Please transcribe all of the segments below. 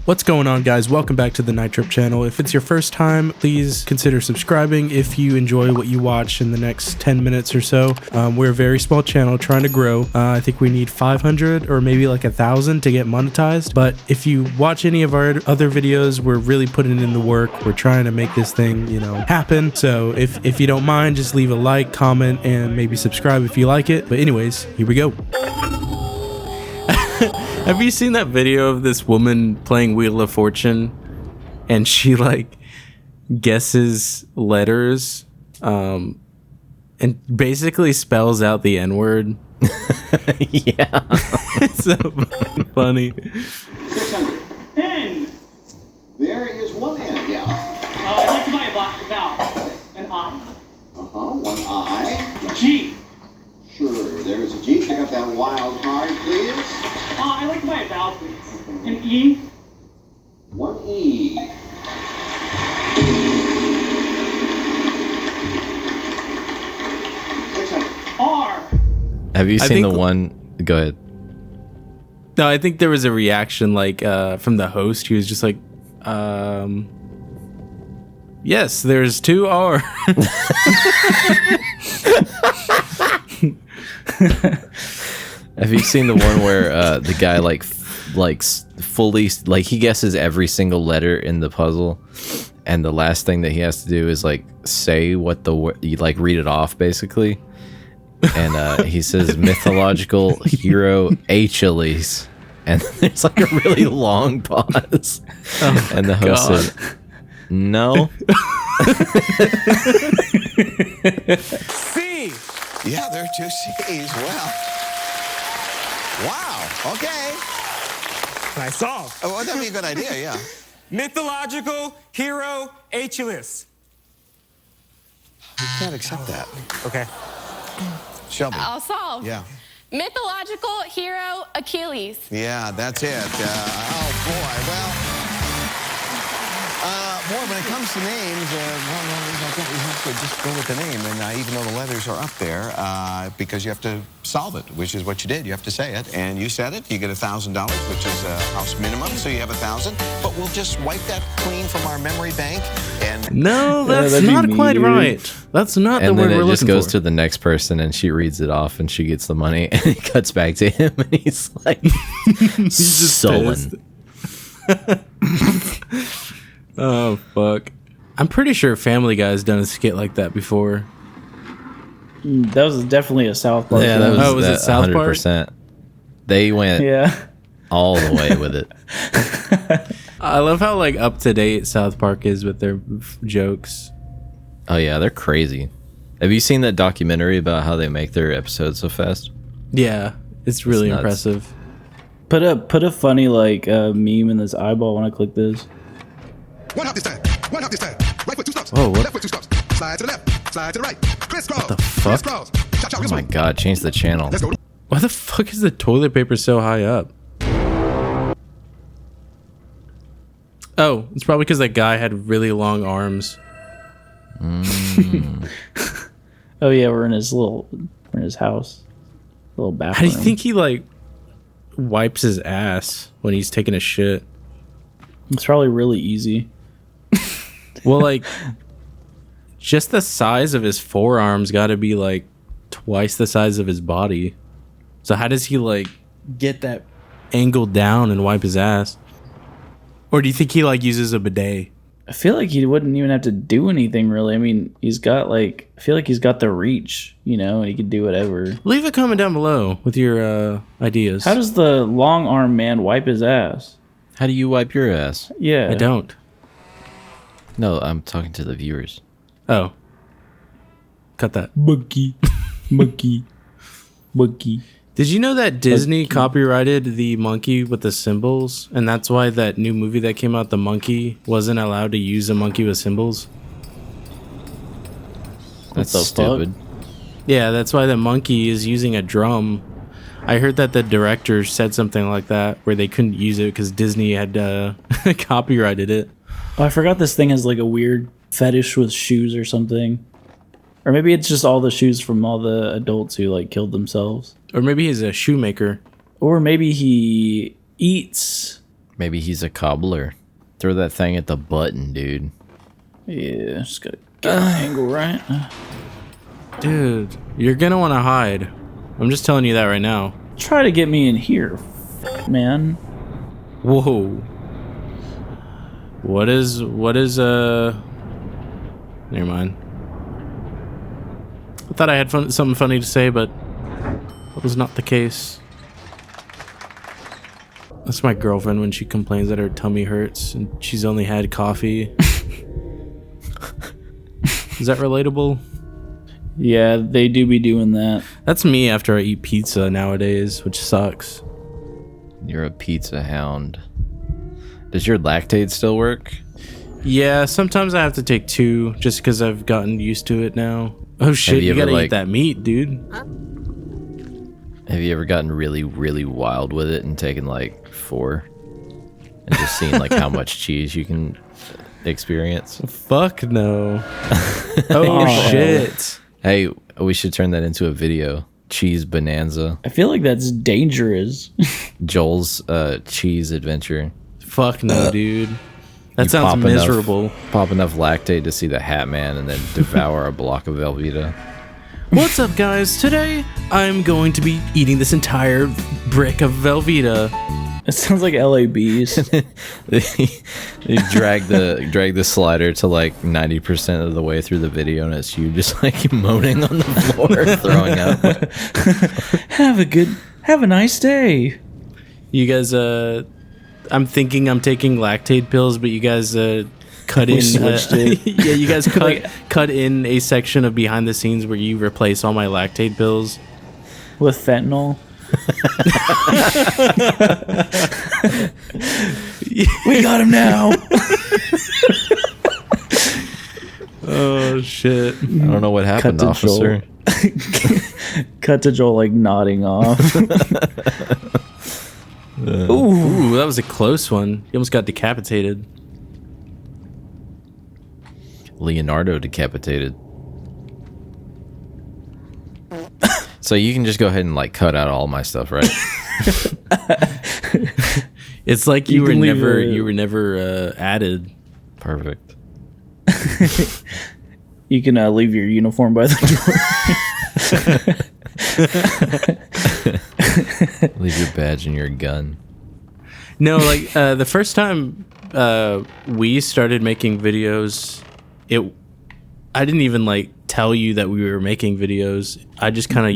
What's going on, guys? Welcome back to the Night Trip channel. If it's your first time, please consider subscribing if you enjoy what you watch in the next 10 minutes or so. We're a very small channel trying to grow. I think we need 500 or maybe like 1,000 to get monetized. But if you watch any of our other videos, we're really putting in the work. We're trying to make this thing, happen. So if you don't mind, just leave a like, comment, and maybe subscribe if you like it. But anyways, here we go. Have you seen that video of this woman playing Wheel of Fortune and she guesses letters and basically spells out the N-word? Yeah. It's so funny. 610. There is one N, yeah. I'd like to buy a box about an I. One I. G. Sure, there's a G. Pick up that wild card, please. I'd like to buy a vowel, please. An E. One E. 600. R. Have you I seen think- the one? Go ahead. No, I think there was a reaction from the host. He was just like, yes, there's two R. Have you seen the one where the guy fully he guesses every single letter in the puzzle, and the last thing that he has to do is say what the word, read it off basically, and he says mythological hero Achilles, and there's a really long pause, and the host says, "No." C. Yeah, there are two C's. Wow. Okay. I solve. Oh, that'd be a good idea, yeah. Mythological hero Achilles. We can't accept that. Okay. Shelby. I'll solve. Yeah. Mythological hero Achilles. Yeah, that's it. Oh, boy. Well, when it comes to names, I think we have to just go with the name. And even though the letters are up there, because you have to solve it, which is what you did. You have to say it. And you said it. You get $1,000, which is a house minimum. So you have 1,000. But we'll just wipe that clean from our memory bank. And No, that's that'd be not mean, quite dude. right. That's not the And word then we're it just looking goes for. to the next person, and she reads it off, and she gets the money, and it cuts back to him, and he's like, just sullen. Oh, fuck. I'm pretty sure Family Guy's done a skit like that before. That was definitely a South Park. Yeah, that thing. was, Oh, was it South Park? 100%. They went Yeah. all the way with it. I love how up to date South Park is with their jokes. Oh yeah, they're crazy. Have you seen that documentary about how they make their episodes so fast? Yeah, it's really nuts. impressive. Put a funny meme in this eyeball when I click this. One hop this time. One hop this time. Right foot 2 steps. Whoa, what? Left foot 2 steps. Slide to the left. Slide to the right. Crisscross. What the fuck? Crisscross. Cha-cha. Oh my god, change the channel. Let's go. Why the fuck is the toilet paper so high up? Oh, it's probably because that guy had really long arms. Oh yeah, we're in his house, little How bathroom. do you think he wipes his ass when he's taking a shit? It's probably really easy. Well, just the size of his forearms got to be twice the size of his body. So how does he get that angle down and wipe his ass? Or do you think he uses a bidet? I feel like he wouldn't even have to do anything really. I mean, he's got I feel like he's got the reach, and he could do whatever. Leave a comment down below with your ideas. How does the long arm man wipe his ass? How do you wipe your ass? Yeah, I don't. No, I'm talking to the viewers. Oh. Cut that. Monkey. Did you know that Disney copyrighted the monkey with the symbols? And that's why that new movie that came out, The Monkey, wasn't allowed to use a monkey with symbols? That's the fuck? stupid. Yeah, that's why the monkey is using a drum. I heard that the director said something like that, where they couldn't use it because Disney had copyrighted it. Oh, I forgot this thing has a weird fetish with shoes or something. Or maybe it's just all the shoes from all the adults who like killed themselves. Or maybe he's a shoemaker. Or maybe he eats Maybe he's a cobbler. Throw that thing at the button, dude. Yeah, just gotta get the angle right. Dude, you're gonna want to hide. I'm just telling you that right now. Try to get me in here, man. Whoa. What is never mind. I thought I had something funny to say, but that was not the case. That's my girlfriend when she complains that her tummy hurts and she's only had coffee. Is that relatable? Yeah, they do be doing that. That's me after I eat pizza nowadays, which sucks. You're a pizza hound. Does your lactate still work? Yeah, sometimes I have to take 2 just because I've gotten used to it now. Oh shit, you gotta eat that meat, dude. Have you ever gotten really, really wild with it and taken like 4? And just seen like how much cheese you can experience? Fuck no. Oh shit. Hey, we should turn that into a video. Cheese bonanza. I feel like that's dangerous. Joel's cheese adventure. Fuck no, dude. That You sounds miserable. Pop enough lactate to see the Hat Man and then devour a block of Velveeta. What's up, guys? Today, I'm going to be eating this entire brick of Velveeta. It sounds like LABs. You drag the slider to like 90% of the way through the video, and it's you just like moaning on the floor, throwing up. Have a nice day. You guys, I'm thinking I'm taking lactate pills, but you guys cut in. switched it. Yeah, you guys cut in a section of behind the scenes where you replace all my lactate pills With fentanyl. We got him now. Oh shit! I don't know what happened, Cut to officer. Cut to Joel like nodding off. Ooh, that was a close one. He almost got decapitated. Leonardo decapitated. So you can just go ahead and like cut out all my stuff, right? It's like You you were can leave never added. Perfect. You can leave your uniform by the door. Leave your badge and your gun. No, like the first time we started making videos, I didn't even like tell you that we were making videos. I just kind of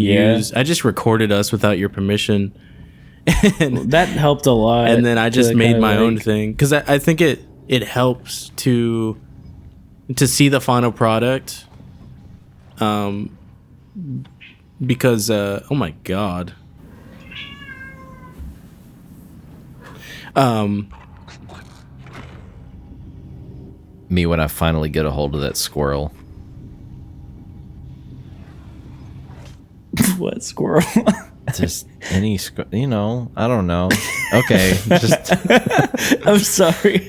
I just recorded us without your permission. And That helped a lot. and then I just to made kinda, my own like- thing because I think it helps to see the final product. Because oh my god. Me when I finally get a hold of that squirrel. What squirrel? Just any I don't know. Okay, just I'm sorry.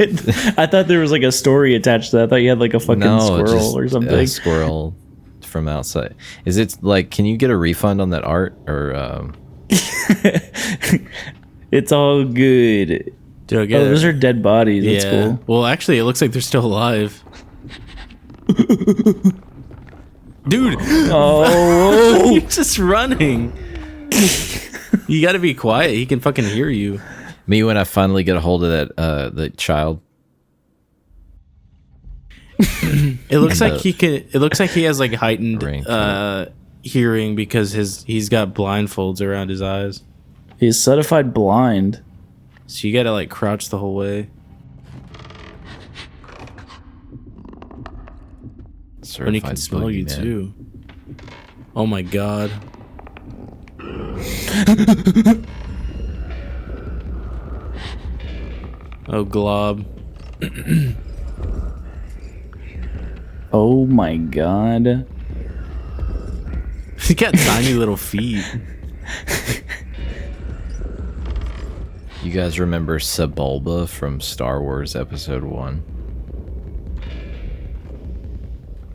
I thought there was like a story attached to that. I thought you had like a fucking squirrel just or something. A squirrel from outside. Is it like? Can you get a refund on that art or? It's all good. Dude, I get Oh, those it. are dead bodies. That's cool. Well, actually, it looks like they're still alive. Dude, Oh, you're just running. You got to be quiet. He can fucking hear you. Me when I finally get a hold of that the child. It looks like he can. It looks like he has like heightened Brain hearing because he's got blindfolds around his eyes. he's certified blind. So you got to like crouch the whole way. And he can Certified smell you boogeyman. too. Oh my god. Oh glob. Oh my god. He got tiny little feet. You guys remember Sebulba from Star Wars Episode 1?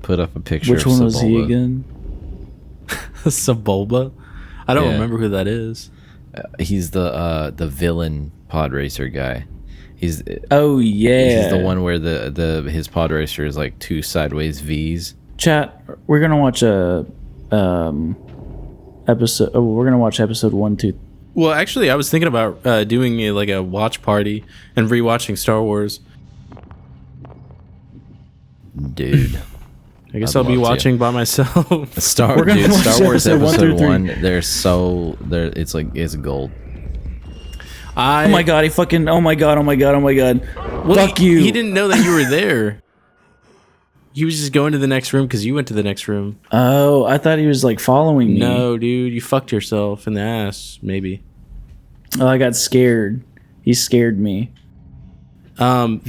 Put up a picture Which of one was he Sebulba. again? Sebulba? I don't Yeah. remember who that is. He's the villain pod racer guy. Oh yeah. He's the one where his pod racer is like 2 sideways V's. Chat. We're gonna watch a episode. Oh, we're gonna watch episode 1, 2. Well, actually, I was thinking about doing a watch party and rewatching Star Wars. Dude. I guess I'll be watching by myself. Star Wars episode 1. It's gold. Oh my god, oh my god. Well, Fuck you. He didn't know that you were there. He was just going to the next room because you went to the next room. Oh, I thought he was like following me. No, dude, you fucked yourself in the ass, maybe. Oh, I got scared. He scared me. Fuck.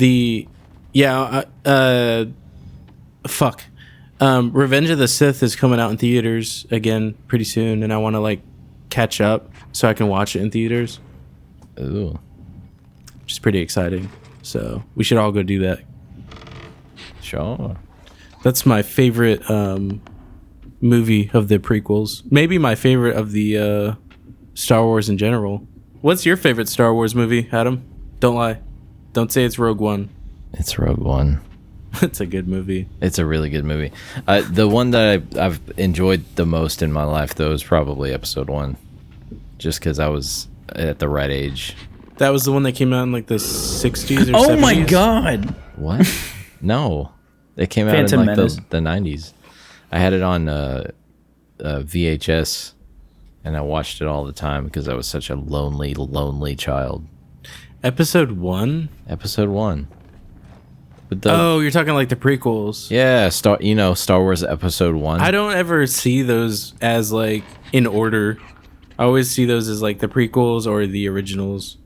Revenge of the Sith is coming out in theaters again pretty soon, and I want to like catch up so I can watch it in theaters. Ooh. Which is pretty exciting. So we should all go do that. Sure. That's my favorite movie of the prequels. Maybe my favorite of the Star Wars in general. What's your favorite Star Wars movie, Adam? Don't lie. Don't say it's Rogue One. It's Rogue One. It's a good movie. It's a really good movie. The one that I've enjoyed the most in my life, though, is probably episode 1. Just because I was at the right age. That was the one that came out in like the 60s or 70s? Oh my god. What? No. It came out Phantom in like Menace. the 90s. I had it on VHS, and I watched it all the time because I was such a lonely child. Episode 1? Episode 1. But you're talking like the prequels. Yeah, Star Wars Episode 1. I don't ever see those as like in order. I always see those as like the prequels or the originals.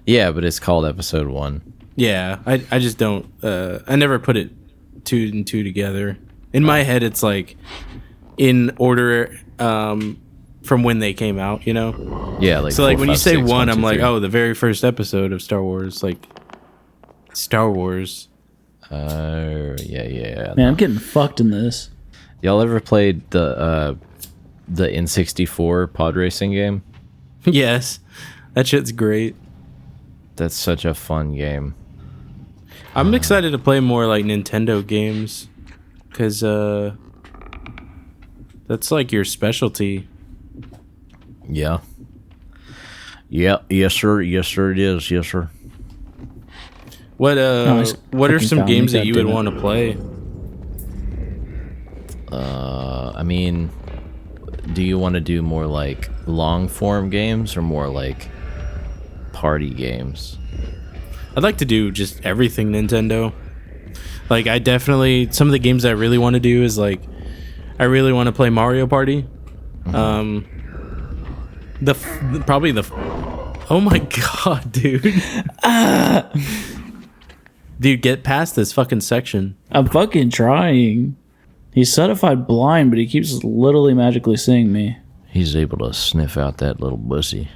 Yeah, but it's called Episode 1. Yeah, I just don't. I never put it 2 and 2 together. In my head, it's like in order from when they came out, you know? Yeah, like so like 4, when 5, you say 6, 1, 1, I'm 2, like, 3. oh, the very first episode of Star Wars, like Star Wars. Yeah. Man, I'm getting fucked in this. Y'all ever played the N64 pod racing game? Yes, that shit's great. That's such a fun game. I'm excited to play more like Nintendo games because that's like your specialty. Yeah. Yes sir it is. Yes sir. What Nice. what are Fucking some found me, games that you would goddammit. want to play? I mean, do you want to do more like long form games or more like party games? I'd like to do just everything Nintendo. Like I definitely some of the games I really want to do is like I really want to play Mario Party. Probably the oh my god, dude. Dude, get past this fucking section. I'm fucking trying. He's certified blind, but he keeps literally magically seeing me. He's able to sniff out that little pussy.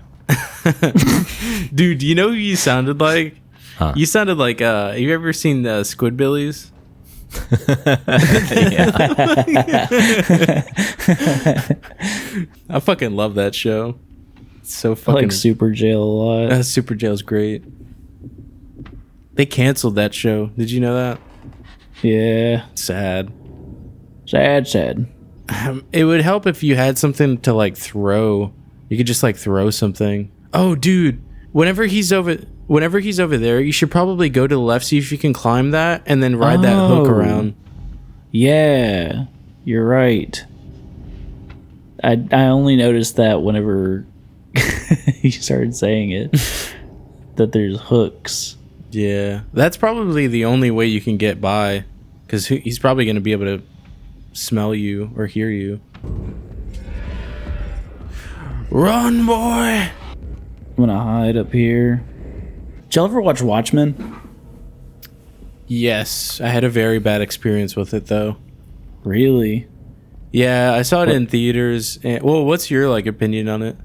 Dude, you know who you sounded like? Huh. You sounded like have you ever seen Squidbillies? I fucking love that show. It's so I fucking like Super Jail a lot. Super Jail's great. They canceled that show. Did you know that? Yeah. Sad. Sad. It would help if you had something to like throw. You could just like throw something. Oh, dude. Whenever he's over there, you should probably go to the left, see if you can climb that, and then ride that hook Oh. around. Yeah. You're right. I only noticed that whenever he started saying it. That there's hooks. Yeah, that's probably the only way you can get by, because he's probably going to be able to smell you or hear you. Run, boy! I'm gonna hide up here. Did y'all ever watch Watchmen? Yes, I had a very bad experience with it though. Really? Yeah, I saw it in theaters. And, well, what's your like opinion on it?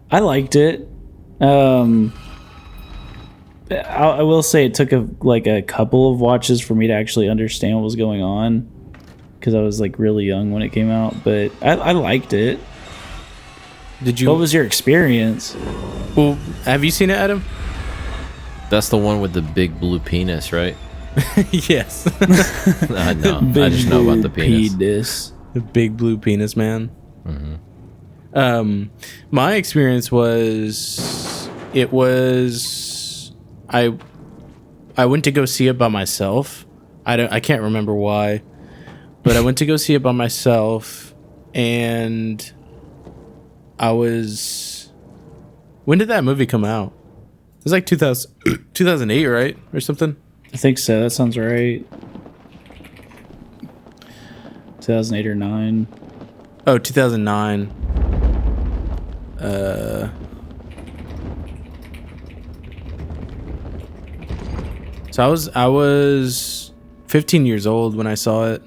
I liked it. I will say it took a couple of watches for me to actually understand what was going on, because I was like really young when it came out. But I liked it. Did you? What was your experience? Well, have you seen it, Adam? That's the one with the big blue penis, right? Yes. No, I just know about the penis. The big blue penis man. My experience was, I went to go see it by myself. I can't remember why, but I went to go see it by myself, and when did that movie come out? It was like 2008, right? Or something? I think so. That sounds right. 2008 or 9. Oh, 2009. So I was 15 years old when I saw it.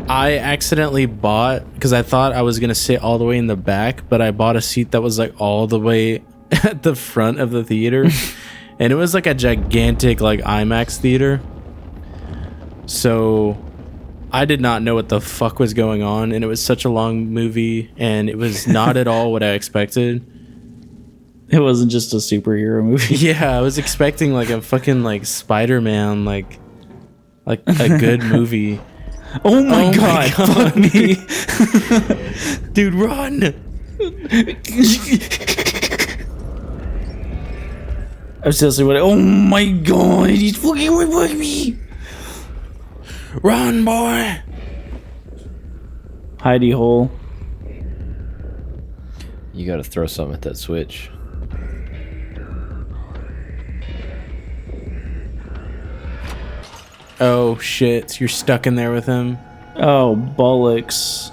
I accidentally bought, because I thought I was gonna sit all the way in the back, but I bought a seat that was like all the way at the front of the theater, and it was like a gigantic like IMAX theater. So I did not know what the fuck was going on, and it was such a long movie, and it was not at all what I expected. It wasn't just a superhero movie. Yeah, I was expecting like a fucking like Spider-Man, like a good movie. Oh my god, fuck me. Dude, run. I'm seriously what? Oh my god, he's fucking with me. Run, boy. Hidey hole. You gotta throw something at that switch. Oh shit, you're stuck in there with him. Oh, bollocks.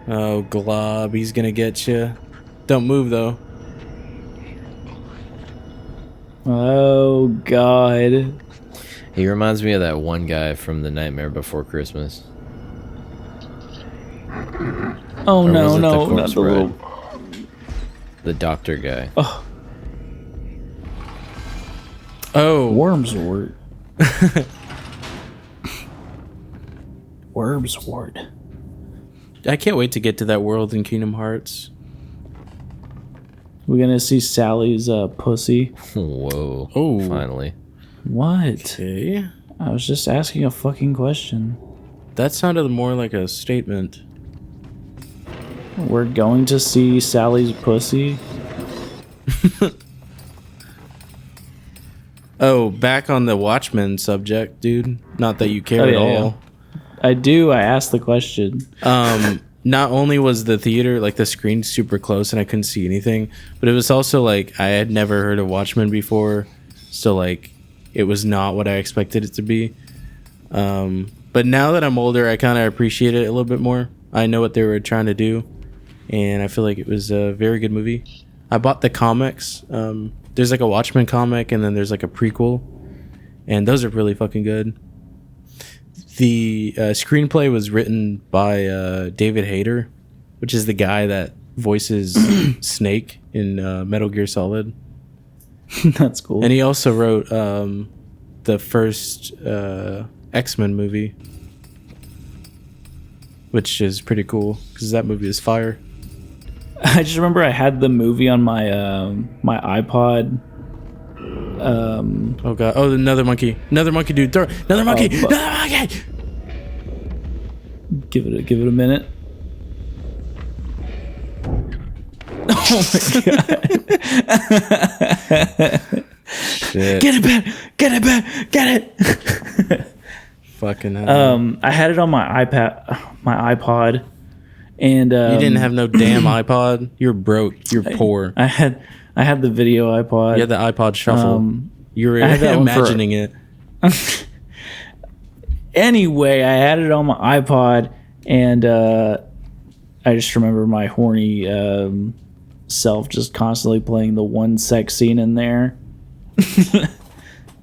Oh, Glob, he's gonna get you. Don't move though. Oh god. He reminds me of that one guy from The Nightmare Before Christmas. Oh Or was no, it no, the not Corpse the little. Bride? The doctor guy. Oh, Wormswort. Wormswort. I can't wait to get to that world in Kingdom Hearts. We're gonna see Sally's pussy. Whoa. Oh. Finally. What? Okay. I was just asking a fucking question. That sounded more like a statement. We're going to see Sally's pussy. Oh, back on the Watchmen subject, dude. Not that you care at all. I do. I asked the question. Not only was the theater, like the screen super close and I couldn't see anything, but it was also like I had never heard of Watchmen before. So like it was not what I expected it to be. But now that I'm older, I kind of appreciate it a little bit more. I know what they were trying to do, and I feel like it was a very good movie. I bought the comics. There's like a Watchmen comic, and then there's like a prequel, and those are really fucking good. The screenplay was written by David Hayter, which is the guy that voices Snake in Metal Gear Solid. That's cool. And he also wrote the first X-Men movie, which is pretty cool because that movie is fire. I just remember I had the movie on my my iPod. Oh god! Oh, another monkey! Another monkey, dude! Throw another monkey! Another monkey! Give it a minute. Oh my god! Shit! Get it back! Get it back! Get it! Fucking hell! I had it on my iPod, and you didn't have no damn iPod. You're broke. You're poor. I had the video iPod. You had the iPod Shuffle. You were I had that one for- imagining it. Anyway, I had it on my iPod, and I just remember my horny self just constantly playing the one sex scene in there.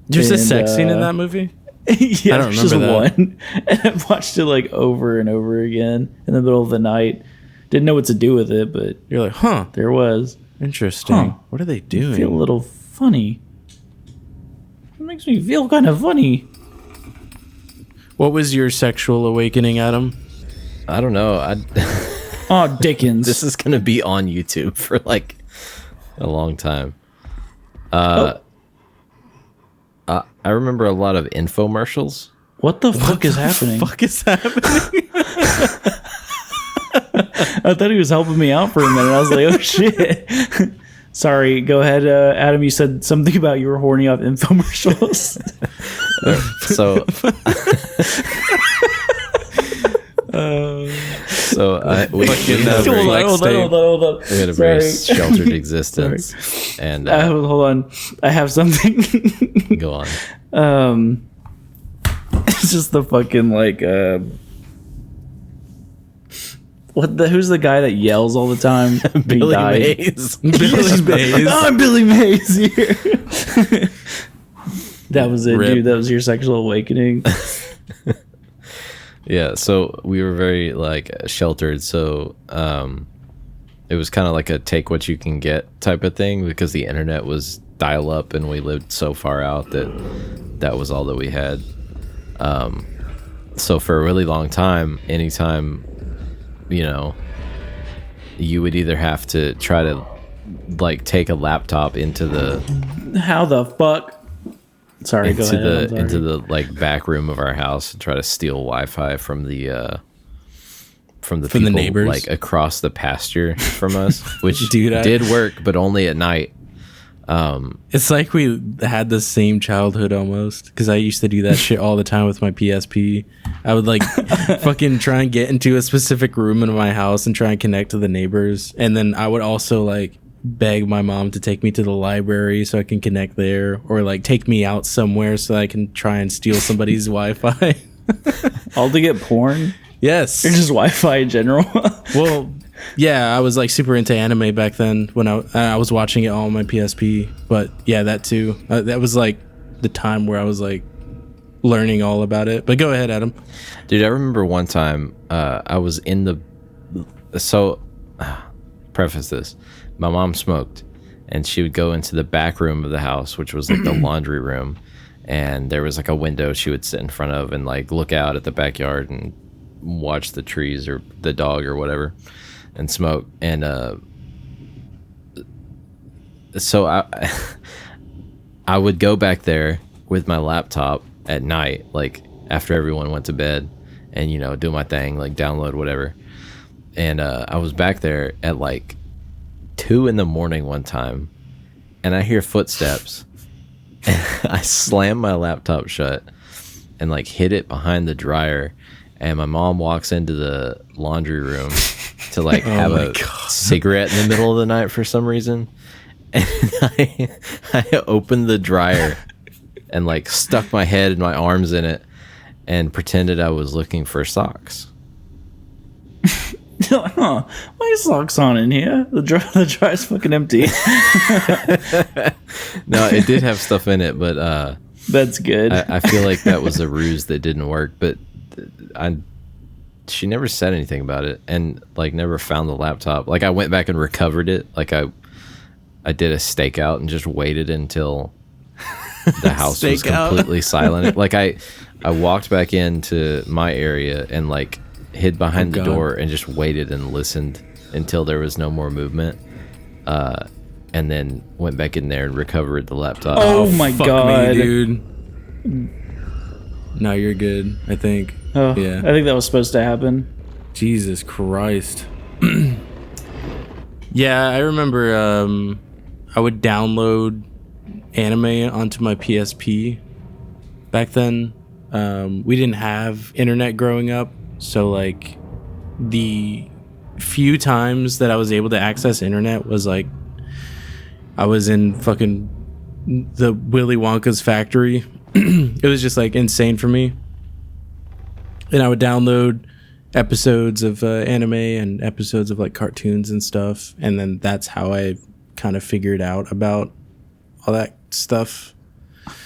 There's a And, sex scene in that movie? Yeah, I don't just remember that. one. And I watched it like over and over again in the middle of the night. Didn't know what to do with it, but You're like, huh? there was. Interesting. Huh. What are they I feel a doing? little funny. It makes me feel kind of funny. What was your sexual awakening, Adam? I don't know. Oh, Dickens. This is gonna be on YouTube for like a long time. I remember a lot of infomercials. What the fuck is happening? Fuck is happening? I thought he was helping me out for a minute. I was like, oh shit. Sorry, go ahead, Adam. You said something about you were horny off infomercials. So, we Hold on. we had a very sheltered existence, and Hold on. I have something. go on. It's just the fucking like who's the guy that yells all the time? Billy Mays. Billy Mays. Oh, I'm Billy Mays here. That was it, Rip. dude. That was your sexual awakening. Yeah, so we were very like sheltered, so it was kind of like a take what you can get type of thing because the internet was dial up and we lived so far out that was all that we had. So for a really long time, anytime, you would either have to try to like take a laptop into the How the fuck? Sorry, go ahead. into the like back room of our house and try to steal Wi-Fi from the people, neighbors, like across the pasture from us, which Dude, did work, but only at night. It's like we had the same childhood almost, because I used to do that shit all the time with my PSP. I would like fucking try and get into a specific room in my house and try and connect to the neighbors, and then I would also like beg my mom to take me to the library so I can connect there, or like take me out somewhere so I can try and steal somebody's Wi-Fi. All to get porn? Yes. Or just Wi-Fi in general? Well, yeah, I was like super into anime back then when I was watching it all on my PSP. But yeah, that too. That was like the time where I was like learning all about it. But go ahead, Adam. Dude, I remember one time I was in the preface this. My mom smoked, and she would go into the back room of the house, which was like the laundry room, and there was like a window she would sit in front of and like look out at the backyard and watch the trees or the dog or whatever and smoke. And so I would go back there with my laptop at night, like after everyone went to bed, and do my thing, like download whatever. And I was back there at like 2 a.m. one time, and I hear footsteps, and I slam my laptop shut and like hit it behind the dryer, and my mom walks into the laundry room to like have a cigarette in the middle of the night for some reason, and I opened the dryer and like stuck my head and my arms in it and pretended I was looking for socks. Huh, my socks on in here. The dryer's fucking empty. No, it did have stuff in it, but That's good. I feel like that was a ruse that didn't work. But she never said anything about it, and like never found the laptop. Like I went back and recovered it. Like I did a stakeout and just waited until the house was completely silent. Like I walked back into my area and like hid behind the door and just waited and listened until there was no more movement, and then went back in there and recovered the laptop. Oh my god, me, dude. No, you're good, I think. Oh yeah, I think that was supposed to happen. Jesus Christ. Yeah, I remember I would download anime onto my PSP back then. We didn't have internet growing up, so like the few times that I was able to access internet was like I was in fucking the Willy Wonka's factory. It was just like insane for me. And I would download episodes of anime and episodes of like cartoons and stuff, and then that's how I kind of figured out about all that stuff.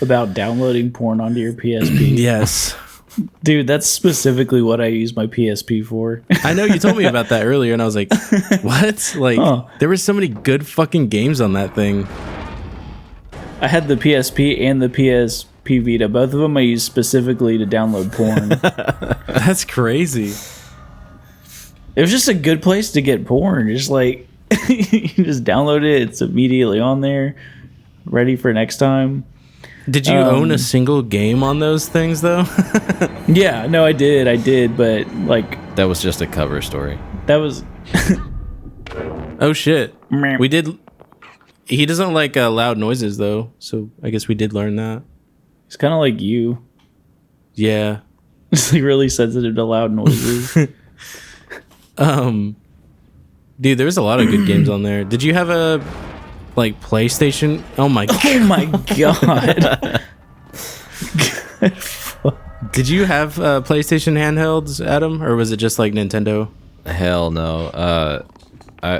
About downloading porn onto your PSP. Yes. Dude, that's specifically what I use my PSP for. I know you told me about that earlier, and I was like, what? Like, there were so many good fucking games on that thing. I had the PSP and the PSP Vita. Both of them I used specifically to download porn. That's crazy. It was just a good place to get porn. Just like, you just download it. It's immediately on there. ready for next time. Did you own a single game on those things though? Yeah, no, I did, but like That was just a cover story. that was Oh shit. We did. He doesn't like loud noises though, so I guess we did learn that. it's kind of like you. Yeah. It's like really sensitive to loud noises. Dude, there's a lot of good games on there. Did you have a like PlayStation? Oh my god. Oh my god. Did you have PlayStation handhelds, Adam, or was it just like Nintendo? Hell no.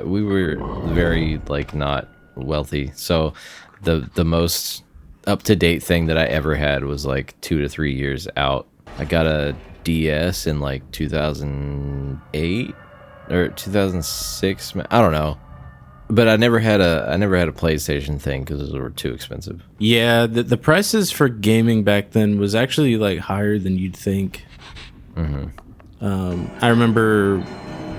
We were very like not wealthy, so the most up to date thing that I ever had was like 2 to 3 years out. I got a DS in like 2008 or 2006. I don't know, but I never had a PlayStation thing because they were too expensive. Yeah, the prices for gaming back then was actually like higher than you'd think. I remember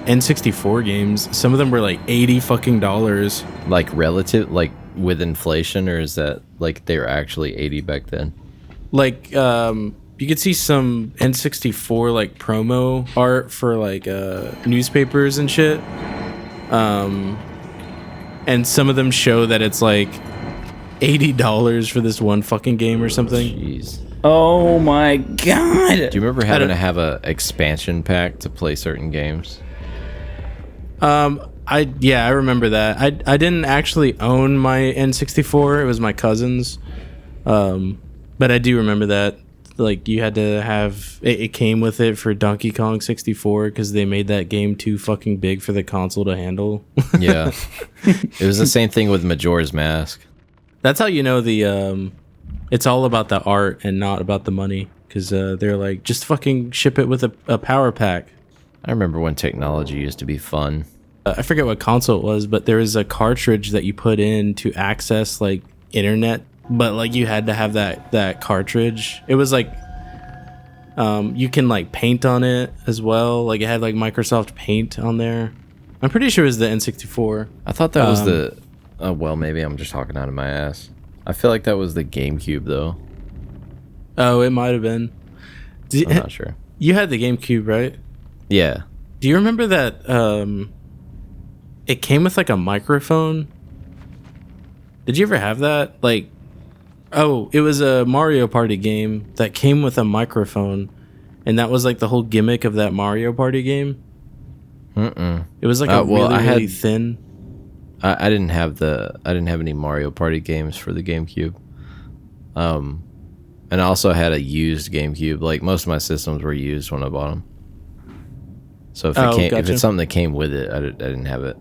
N64 games. Some of them were like $80 Like relative, like with inflation, or is that like they were actually 80 back then? Like you could see some N64 like promo art for like newspapers and shit. And some of them show that it's like $80 for this one fucking game or something. Jeez. Oh my god. Do you remember having to have a expansion pack to play certain games? I remember that. I didn't actually own my N64. It was my cousin's. But I do remember that. Like you had to have it came with it for Donkey Kong 64 because they made that game too fucking big for the console to handle. Yeah. It was the same thing with Majora's Mask. That's how you know it's all about the art and not about the money, because they're like, just fucking ship it with a power pack. I remember when technology used to be fun. I forget what console it was, but there was a cartridge that you put in to access like internet, but like you had to have that cartridge. It was like you can like paint on it as well. Like it had like Microsoft Paint on there. I'm pretty sure it was the N64. I thought that was the... Oh, well, maybe I'm just talking out of my ass. I feel like that was the GameCube, though. Oh, it might have been. I'm not sure. You had the GameCube, right? Yeah. Do you remember that it came with like a microphone? Did you ever have that? Like, oh, it was a Mario Party game that came with a microphone, and that was like the whole gimmick of that Mario Party game. It was like really thin. I didn't have any Mario Party games for the GameCube. And I also had a used GameCube. Like most of my systems were used when I bought them. So if if it's something that came with it, I didn't have it.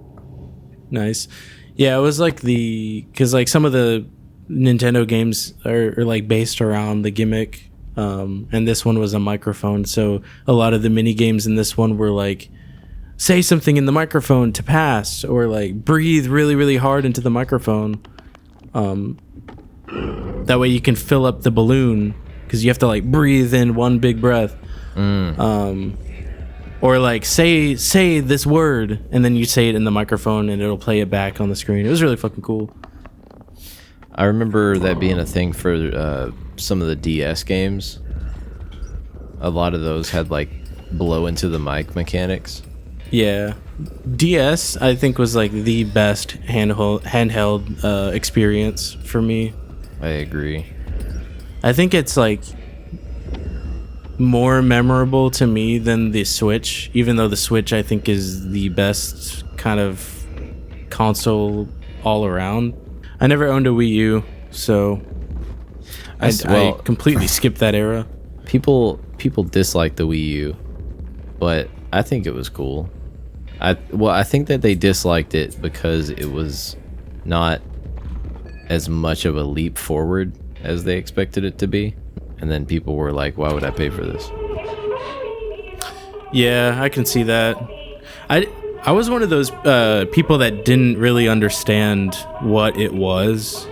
Nice. Yeah, it was like because like some of the Nintendo games are like based around the gimmick, and this one was a microphone. So a lot of the mini games in this one were like, say something in the microphone to pass, or like breathe really, really hard into the microphone. That way you can fill up the balloon, because you have to like breathe in one big breath. Or like say this word, and then you say it in the microphone and it'll play it back on the screen. It was really fucking cool. I remember that being a thing for some of the DS games. A lot of those had like blow into the mic mechanics. Yeah, DS I think was like the best handheld experience for me. I agree. I think it's like more memorable to me than the Switch, even though the Switch I think is the best kind of console all around. I never owned a Wii U, so I completely skipped that era. People dislike the Wii U, but I think it was cool. I think that they disliked it because it was not as much of a leap forward as they expected it to be. And then people were like, why would I pay for this? Yeah, I can see that. I was one of those people that didn't really understand what it was.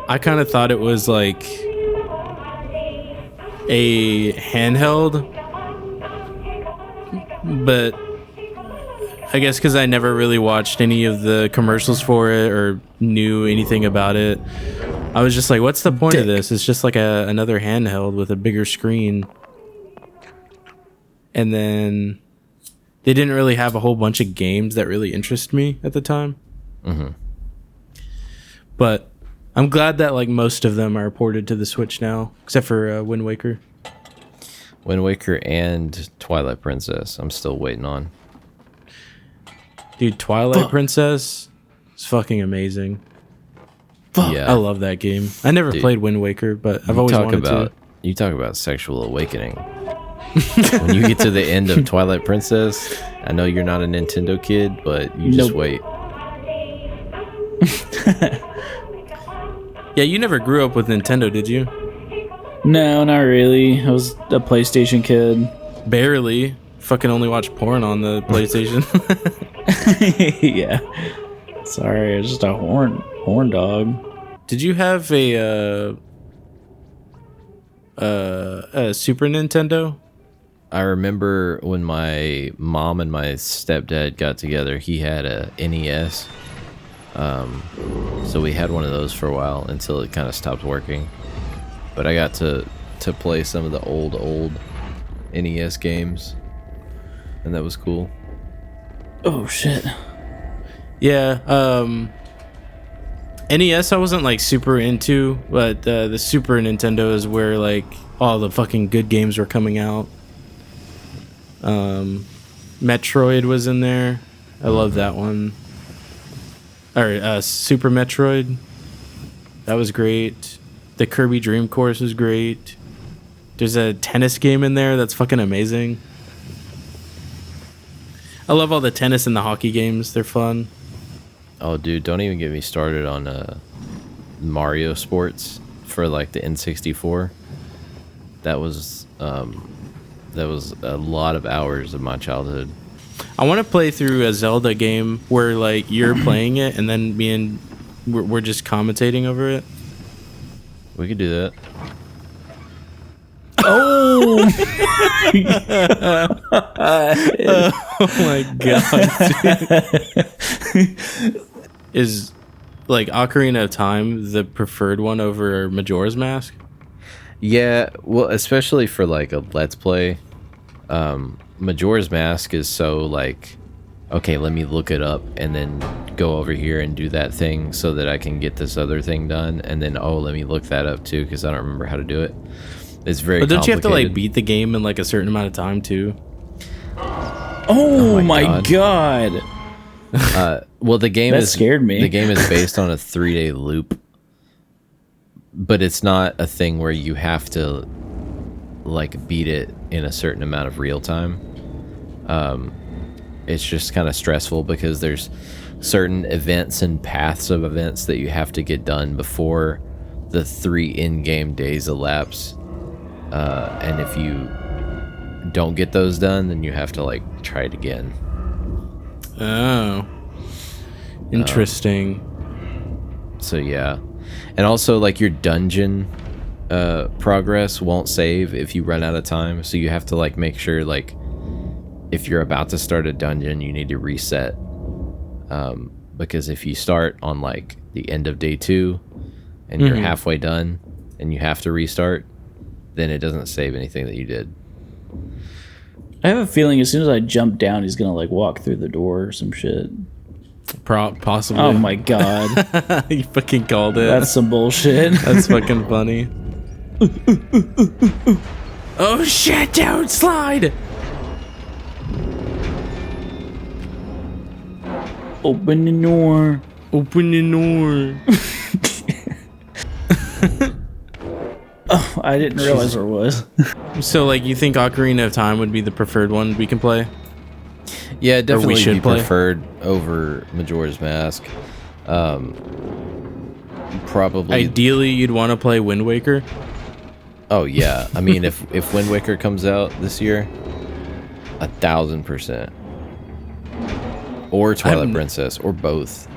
I kind of thought it was like a handheld, but I guess because I never really watched any of the commercials for it or knew anything about it. I was just like, what's the point of this? It's just like another handheld with a bigger screen. And then they didn't really have a whole bunch of games that really interest me at the time. Mm-hmm. But I'm glad that like most of them are ported to the Switch now, except for Wind Waker. Wind Waker and Twilight Princess. I'm still waiting on. Dude, Twilight Princess is fucking amazing. Yeah, I love that game. I never played Wind Waker, but I've always wanted to. You talk about sexual awakening. When you get to the end of Twilight Princess, I know you're not a Nintendo kid, but you just wait. Yeah, you never grew up with Nintendo, did you? No, not really. I was a PlayStation kid. Barely. Fucking only watch porn on the PlayStation. Yeah. Sorry, it's just a horn dog. Did you have a Super Nintendo? I remember when my mom and my stepdad got together, he had a NES. So we had one of those for a while until it kind of stopped working. But I got to play some of the old NES games, and that was cool. Oh shit. Yeah, NES I wasn't like super into, but the Super Nintendo is where like all the fucking good games were coming out. Metroid was in there. I love that one. Or Super Metroid. That was great. The Kirby Dream Course was great. There's a tennis game in there that's fucking amazing. I love all the tennis and the hockey games. They're fun. Oh, dude, don't even get me started on Mario Sports for like the N64. That was a lot of hours of my childhood. I want to play through a Zelda game where like you're playing it and then we're just commentating over it. We could do that. Oh! Oh my god. Is like Ocarina of Time the preferred one over Majora's Mask? Yeah, well, especially for like a Let's Play. Majora's Mask is so like, okay, let me look it up and then go over here and do that thing so that I can get this other thing done. And then, let me look that up too because I don't remember how to do it. It's very But don't you have to like complicated. beat the game in like a certain amount of time too? Oh my god. Well, the game That is scared me. The game is based on a 3-day loop, but it's not a thing where you have to like beat it in a certain amount of real time. It's just kind of stressful because there's certain events and paths of events that you have to get done before the 3 in-game days elapse. And if you don't get those done, then you have to like try it again. Oh. Interesting. So yeah. And also like your dungeon progress won't save if you run out of time. So you have to like make sure like if you're about to start a dungeon, you need to reset. Because if you start on like the end of day 2 and you're halfway done and you have to restart, then it doesn't save anything that you did. I have a feeling as soon as I jump down, he's gonna like walk through the door or some shit. Possibly. Oh my god. You fucking called it. That's some bullshit. That's fucking funny. Oh shit, don't slide! Open the door. Open the door. Oh, I didn't realize where it was. So, like, you think Ocarina of Time would be the preferred one we can play? Yeah, definitely should be play. preferred over Majora's Mask. Probably. Ideally, you'd want to play Wind Waker. Oh yeah, I mean, if Wind Waker comes out this year, 1000%. Or Twilight Princess, or both.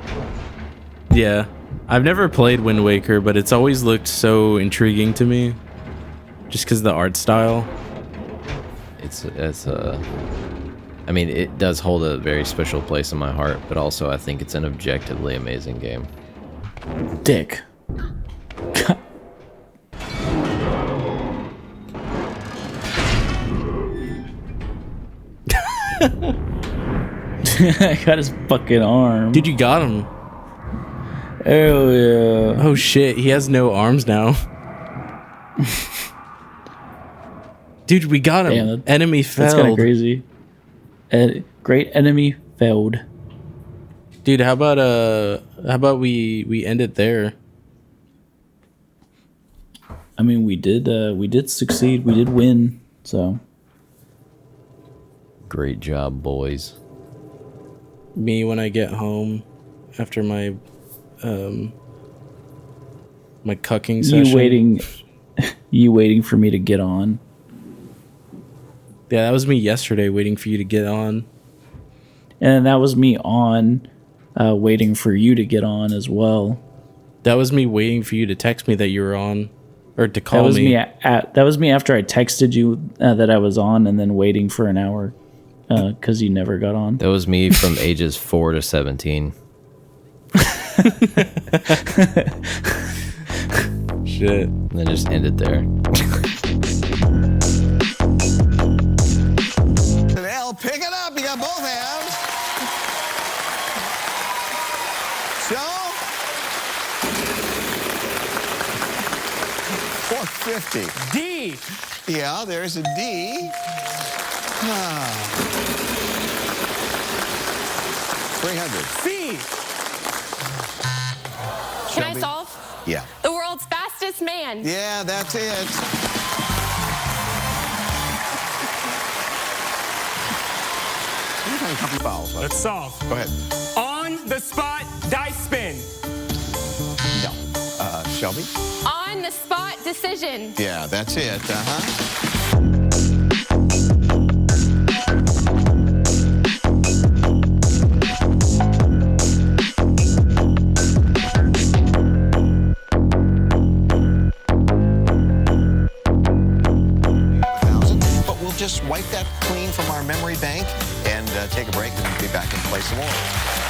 Yeah. I've never played Wind Waker, but it's always looked so intriguing to me. Just because of the art style. It's I mean, it does hold a very special place in my heart, but also I think it's an objectively amazing game. Dick. I got his fucking arm. Dude, you got him. Oh yeah. Oh shit, he has no arms now. Dude, we got him. Damn, Enemy That's kind of failed. crazy. Great enemy failed. Dude, how about we end it there? I mean, we did succeed. We did win. So Great job, boys. Me when I get home after my my cucking session. You waiting for me to get on. Yeah, that was me yesterday waiting for you to get on. And that was me on, waiting for you to get on as well. That was me waiting for you to text me that you were on, or to call That was me. that was me after I texted you that I was on, and then waiting for an hour because you never got on. That was me from ages 4 to 17. Shit. And then just end it there. Well, pick it up. You got both hands. So, 450. D. Yeah, there's a D. 300. C. Can I Shelby? solve? Yeah. The world's fastest man. Yeah, that's it. You're having a couple of vowels. Let's solve. Go ahead. On the spot dice spin. No. Shelby? On the spot decision. Yeah, that's it. Uh-huh. But we'll just wipe that clean from our memory bank and take a break and be back and play some more.